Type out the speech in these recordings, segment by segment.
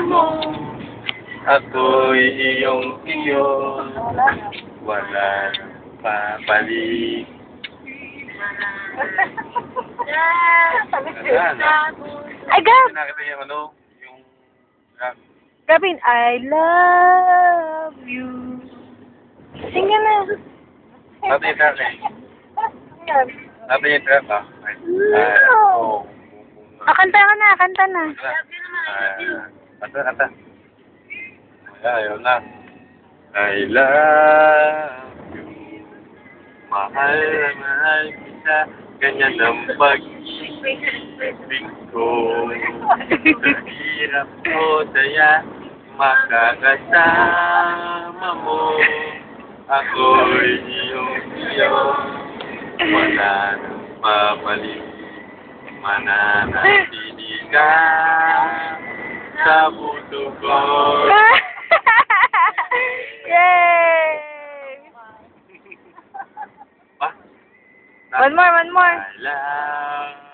mo, ako'y iyong-iyo, walang papalik. Ay, Gab! Nakita niya ano, yung rap. Gabin, I love you. Sing ka na. Sabi yung trap eh. Sabi yung trap ah. Oh. Kanta ka na, kanta na. Kata. Ayun na. I love you. Mahal na mahal kita. Ganyan ang pag-ibig ko. Sa hirap o saya, makakasama mo. Ako'y iyong-iyo. Wala nang babalik. Mananatili ka sa puso ko. Yay! Pa? One more. I love you.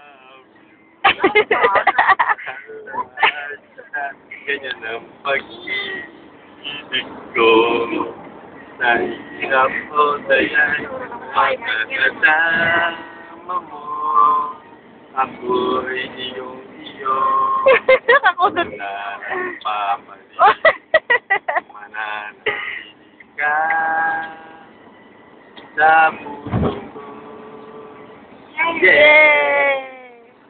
Ganyan ang pag-ibig ko. Sa hirap o saya, makakasama mo. Ako'y iyong-iyo. Nakakudot. Wala nang pamalik. Mananatili ka sa puso ko. Yay!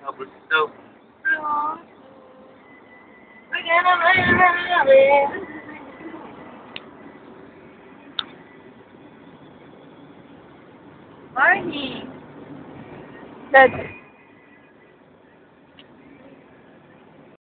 Tapos daw. Morning. That's